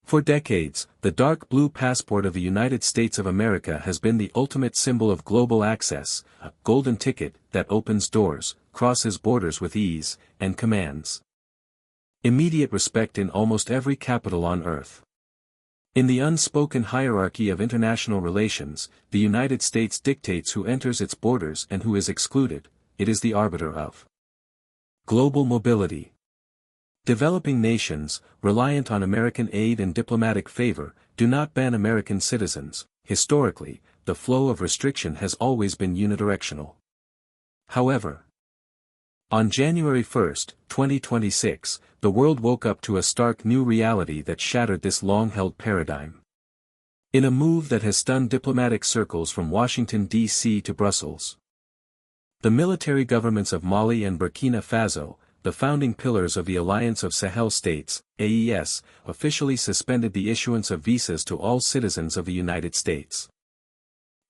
For decades, the dark blue passport of the United States of America has been the ultimate symbol of global access, a golden ticket that opens doors, crosses borders with ease, and commands immediate respect in almost every capital on earth. In the unspoken hierarchy of international relations, the United States dictates who enters its borders and who is excluded. It is the arbiter of global mobility. Developing nations, reliant on American aid and diplomatic favor, do not ban American citizens. Historically, the flow of restriction has always been unidirectional. However, on January 1, 2026, the world woke up to a stark new reality that shattered this long-held paradigm. In a move that has stunned diplomatic circles from Washington, D.C. to Brussels, the military governments of Mali and Burkina Faso, the founding pillars of the Alliance of Sahel States, AES, officially suspended the issuance of visas to all citizens of the United States.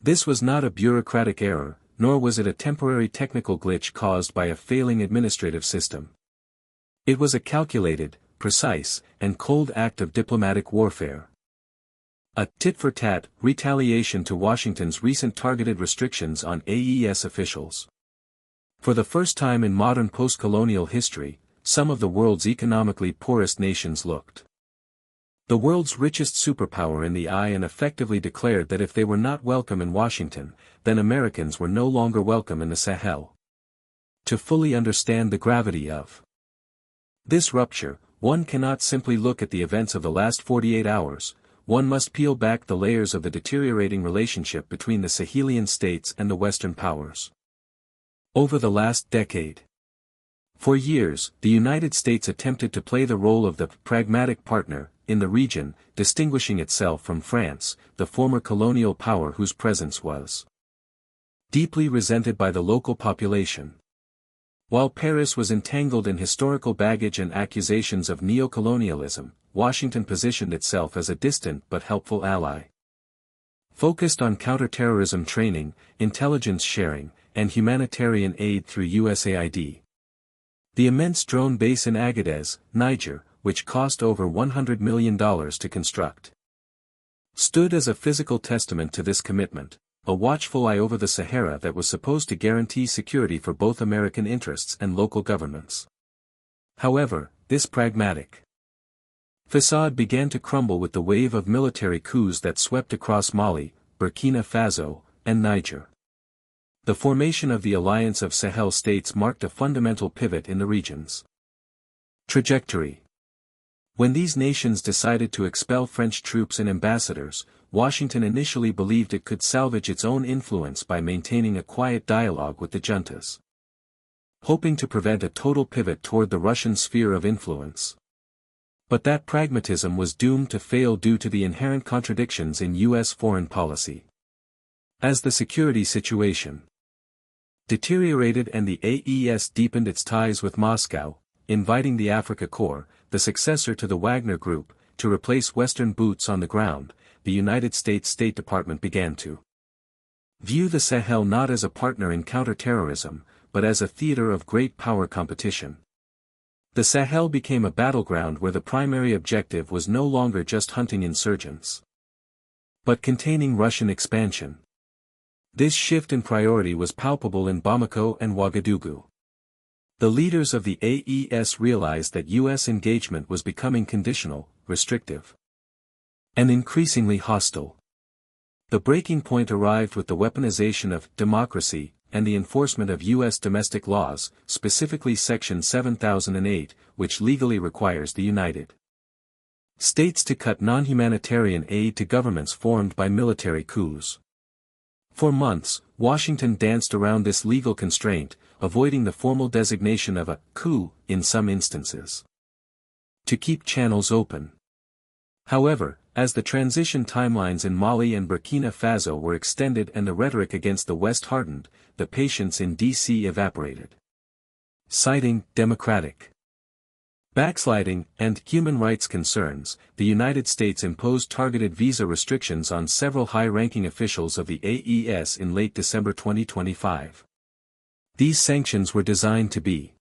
This was not a bureaucratic error, nor was it a temporary technical glitch caused by a failing administrative system. It was a calculated, precise, and cold act of diplomatic warfare. A tit-for-tat retaliation to Washington's recent targeted restrictions on AES officials. For the first time in modern post-colonial history, some of the world's economically poorest nations looked the world's richest superpower in the eye and effectively declared that if they were not welcome in Washington, then Americans were no longer welcome in the Sahel. To fully understand the gravity of this rupture, one cannot simply look at the events of the last 48 hours, one must peel back the layers of the deteriorating relationship between the Sahelian states and the Western powers. Over the last decade, for years, the United States attempted to play the role of the pragmatic partner in the region, distinguishing itself from France, the former colonial power whose presence was deeply resented by the local population. While Paris was entangled in historical baggage and accusations of neocolonialism, Washington positioned itself as a distant but helpful ally. Focused on counterterrorism training, intelligence sharing, and humanitarian aid through USAID. The immense drone base in Agadez, Niger, which cost over $100 million to construct, stood as a physical testament to this commitment, a watchful eye over the Sahara that was supposed to guarantee security for both American interests and local governments. However, this pragmatic facade began to crumble with the wave of military coups that swept across Mali, Burkina Faso, and Niger. The formation of the Alliance of Sahel States marked a fundamental pivot in the region's trajectory. When these nations decided to expel French troops and ambassadors, Washington initially believed it could salvage its own influence by maintaining a quiet dialogue with the juntas, hoping to prevent a total pivot toward the Russian sphere of influence. But that pragmatism was doomed to fail due to the inherent contradictions in U.S. foreign policy. As the security situation deteriorated and the AES deepened its ties with Moscow, inviting the Africa Corps, the successor to the Wagner Group, to replace Western boots on the ground, the United States State Department began to view the Sahel not as a partner in counterterrorism, but as a theater of great power competition. The Sahel became a battleground where the primary objective was no longer just hunting insurgents, but containing Russian expansion. This shift in priority was palpable in Bamako and Ouagadougou. The leaders of the AES realized that U.S. engagement was becoming conditional, restrictive, and increasingly hostile. The breaking point arrived with the weaponization of democracy and the enforcement of U.S. domestic laws, specifically Section 7008, which legally requires the United States to cut non-humanitarian aid to governments formed by military coups. For months, Washington danced around this legal constraint, avoiding the formal designation of a coup in some instances, to keep channels open. However, as the transition timelines in Mali and Burkina Faso were extended and the rhetoric against the West hardened, the patience in D.C. evaporated. Citing democratic backsliding and human rights concerns, the United States imposed targeted visa restrictions on several high-ranking officials of the AES in late December 2025. These sanctions were designed to be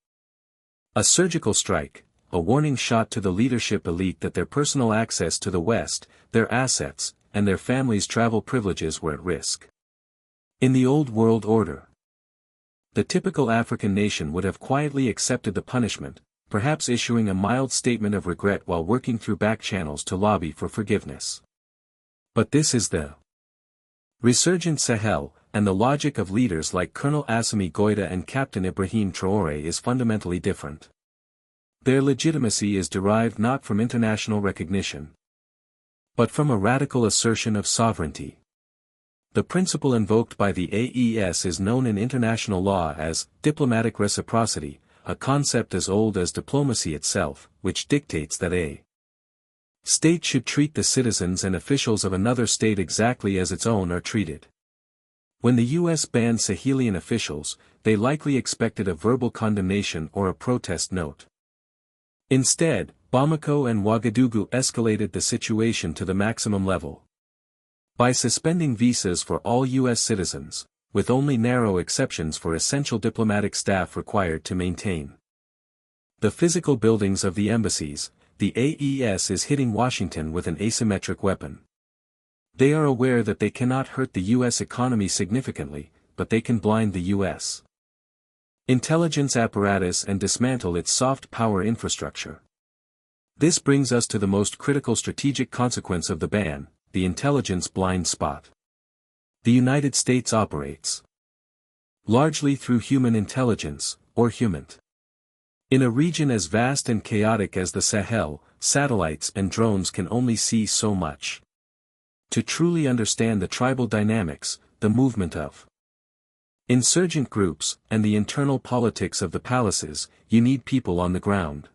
a surgical strike, a warning shot to the leadership elite that their personal access to the West, their assets, and their families' travel privileges were at risk. In the old world order, the typical African nation would have quietly accepted the punishment, perhaps issuing a mild statement of regret while working through back channels to lobby for forgiveness. But this is the Resurgent Sahel, and the logic of leaders like Colonel Assimi Goïta and Captain Ibrahim Traoré is fundamentally different. Their legitimacy is derived not from international recognition, but from a radical assertion of sovereignty. The principle invoked by the AES is known in international law as diplomatic reciprocity, a concept as old as diplomacy itself, which dictates that a state should treat the citizens and officials of another state exactly as its own are treated. When the U.S. banned Sahelian officials, they likely expected a verbal condemnation or a protest note. Instead, Bamako and Ouagadougou escalated the situation to the maximum level. By suspending visas for all U.S. citizens, with only narrow exceptions for essential diplomatic staff required to maintain the physical buildings of the embassies, the AES is hitting Washington with an asymmetric weapon. They are aware that they cannot hurt the U.S. economy significantly, but they can blind the U.S. intelligence apparatus and dismantle its soft power infrastructure. This brings us to the most critical strategic consequence of the ban, the intelligence blind spot. The United States operates largely through human intelligence, or HUMINT. In a region as vast and chaotic as the Sahel, satellites and drones can only see so much. To truly understand the tribal dynamics, the movement of insurgent groups, and the internal politics of the palaces, you need people on the ground.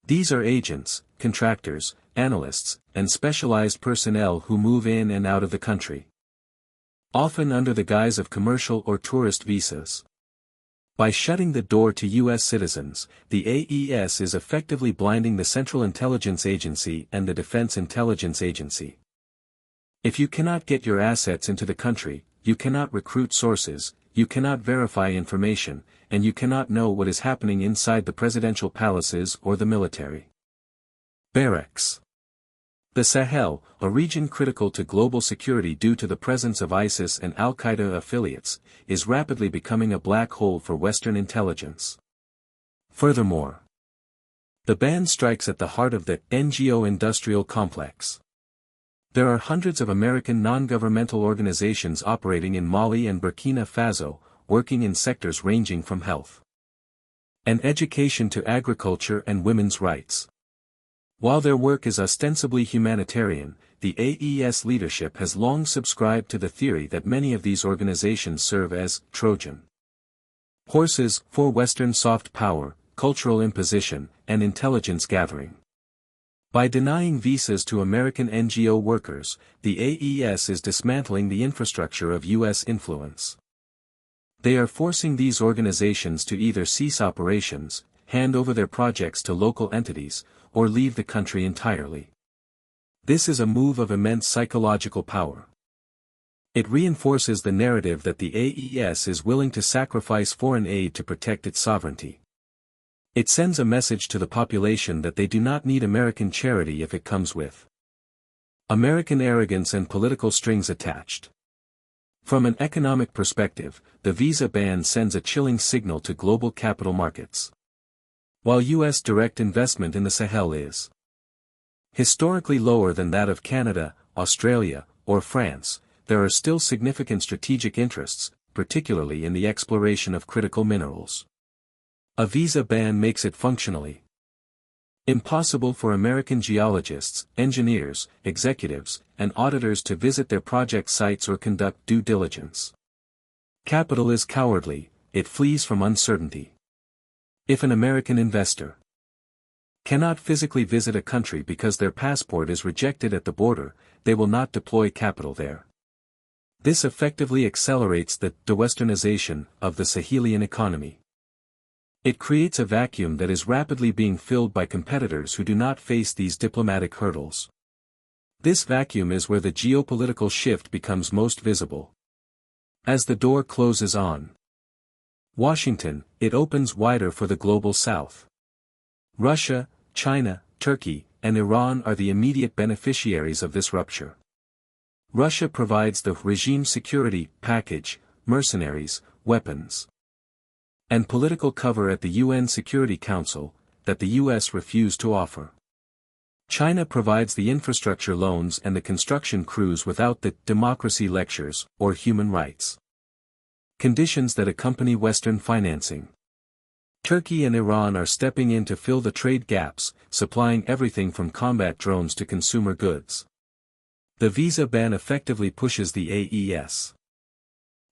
These are agents, contractors, analysts, and specialized personnel who move in and out of the country, often under the guise of commercial or tourist visas. By shutting the door to U.S. citizens, the AES is effectively blinding the Central Intelligence Agency and the Defense Intelligence Agency. If you cannot get your assets into the country, you cannot recruit sources, you cannot verify information, and you cannot know what is happening inside the presidential palaces or the military barracks. The Sahel, a region critical to global security due to the presence of ISIS and Al-Qaeda affiliates, is rapidly becoming a black hole for Western intelligence. Furthermore, the ban strikes at the heart of the NGO industrial complex. There are hundreds of American non-governmental organizations operating in Mali and Burkina Faso, working in sectors ranging from health and education to agriculture and women's rights. While their work is ostensibly humanitarian, the AES leadership has long subscribed to the theory that many of these organizations serve as Trojan horses for Western soft power, cultural imposition, and intelligence gathering. By denying visas to American NGO workers, the AES is dismantling the infrastructure of U.S. influence. They are forcing these organizations to either cease operations, hand over their projects to local entities, or leave the country entirely. This is a move of immense psychological power. It reinforces the narrative that the AES is willing to sacrifice foreign aid to protect its sovereignty. It sends a message to the population that they do not need American charity if it comes with American arrogance and political strings attached. From an economic perspective, the visa ban sends a chilling signal to global capital markets. While U.S. direct investment in the Sahel is historically lower than that of Canada, Australia, or France, there are still significant strategic interests, particularly in the exploration of critical minerals. A visa ban makes it functionally impossible for American geologists, engineers, executives, and auditors to visit their project sites or conduct due diligence. Capital is cowardly, it flees from uncertainty. If an American investor cannot physically visit a country because their passport is rejected at the border, they will not deploy capital there. This effectively accelerates the de-Westernization of the Sahelian economy. It creates a vacuum that is rapidly being filled by competitors who do not face these diplomatic hurdles. This vacuum is where the geopolitical shift becomes most visible. As the door closes on Washington, it opens wider for the global South. Russia, China, Turkey, and Iran are the immediate beneficiaries of this rupture. Russia provides the regime security package, mercenaries, weapons, and political cover at the UN Security Council, that the US refused to offer. China provides the infrastructure loans and the construction crews without the democracy lectures, or human rights conditions that accompany Western financing. Turkey and Iran are stepping in to fill the trade gaps, supplying everything from combat drones to consumer goods. The visa ban effectively pushes the AES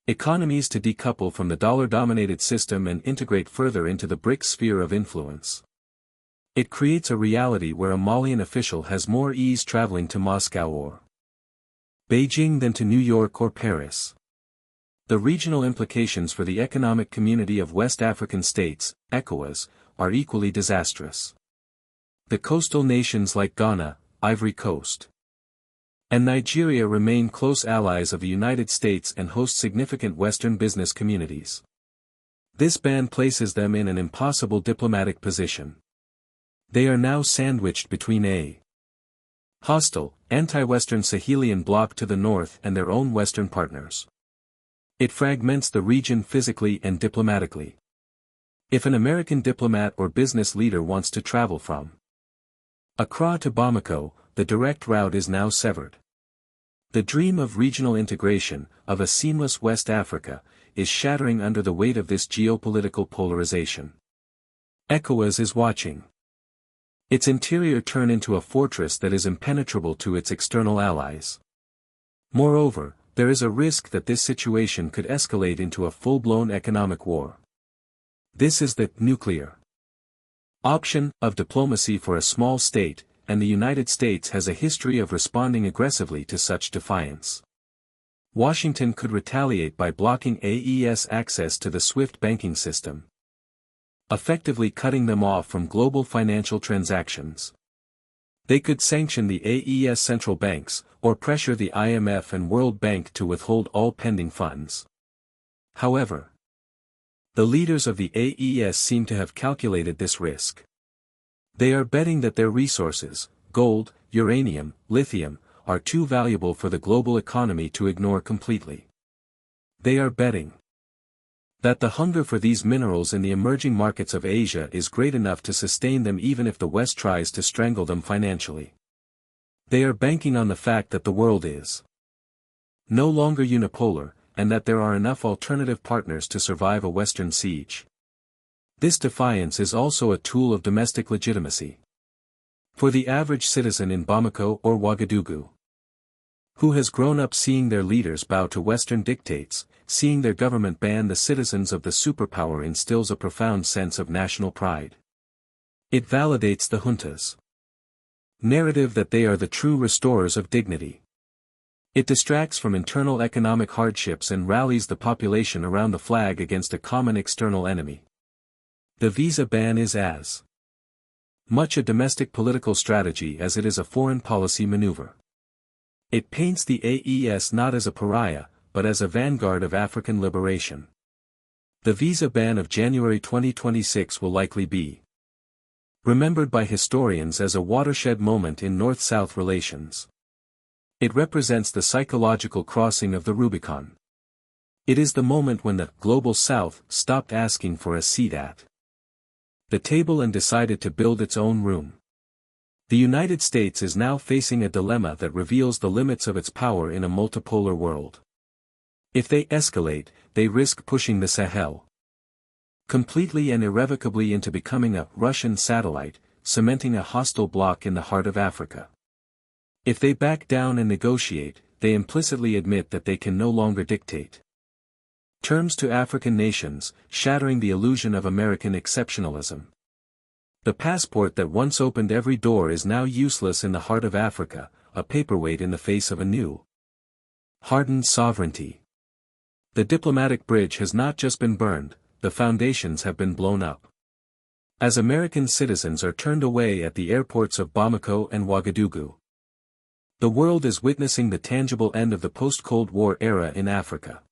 economies to decouple from the dollar-dominated system and integrate further into the BRICS sphere of influence. It creates a reality where a Malian official has more ease traveling to Moscow or Beijing than to New York or Paris. The regional implications for the Economic Community of West African States, ECOWAS, are equally disastrous. The coastal nations like Ghana, Ivory Coast, and Nigeria remain close allies of the United States and host significant Western business communities. This ban places them in an impossible diplomatic position. They are now sandwiched between a hostile, anti-Western Sahelian bloc to the north and their own Western partners. It fragments the region physically and diplomatically. If an American diplomat or business leader wants to travel from Accra to Bamako, the direct route is now severed. The dream of regional integration, of a seamless West Africa, is shattering under the weight of this geopolitical polarization. ECOWAS is watching its interior turn into a fortress that is impenetrable to its external allies. Moreover, there is a risk that this situation could escalate into a full-blown economic war. This is the nuclear option of diplomacy for a small state, and the United States has a history of responding aggressively to such defiance. Washington could retaliate by blocking AES access to the SWIFT banking system, effectively cutting them off from global financial transactions. They could sanction the AES central banks, or pressure the IMF and World Bank to withhold all pending funds. However, the leaders of the AES seem to have calculated this risk. They are betting that their resources, gold, uranium, lithium, are too valuable for the global economy to ignore completely. They are betting that the hunger for these minerals in the emerging markets of Asia is great enough to sustain them even if the West tries to strangle them financially. They are banking on the fact that the world is no longer unipolar, and that there are enough alternative partners to survive a Western siege. This defiance is also a tool of domestic legitimacy. For the average citizen in Bamako or Ouagadougou, who has grown up seeing their leaders bow to Western dictates, seeing their government ban the citizens of the superpower instills a profound sense of national pride. It validates the junta's narrative that they are the true restorers of dignity. It distracts from internal economic hardships and rallies the population around the flag against a common external enemy. The visa ban is as much a domestic political strategy as it is a foreign policy maneuver. It paints the AES not as a pariah, but as a vanguard of African liberation. The visa ban of January 2026 will likely be remembered by historians as a watershed moment in North-South relations. It represents the psychological crossing of the Rubicon. It is the moment when the Global South stopped asking for a seat at the table and decided to build its own room. The United States is now facing a dilemma that reveals the limits of its power in a multipolar world. If they escalate, they risk pushing the Sahel completely and irrevocably into becoming a Russian satellite, cementing a hostile bloc in the heart of Africa. If they back down and negotiate, they implicitly admit that they can no longer dictate terms to African nations, shattering the illusion of American exceptionalism. The passport that once opened every door is now useless in the heart of Africa, a paperweight in the face of a new, hardened sovereignty. The diplomatic bridge has not just been burned, the foundations have been blown up. As American citizens are turned away at the airports of Bamako and Ouagadougou, the world is witnessing the tangible end of the post-Cold War era in Africa.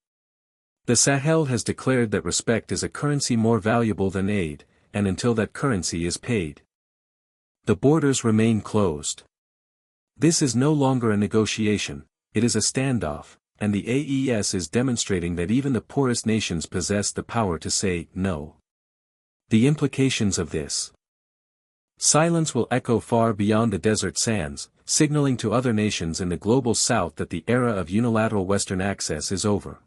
The Sahel has declared that respect is a currency more valuable than aid, and until that currency is paid, The borders remain closed. This is no longer a negotiation, it is a standoff, and the AES is demonstrating that even the poorest nations possess the power to say no. The implications of this silence will echo far beyond the desert sands, signaling to other nations in the global south that the era of unilateral Western access is over.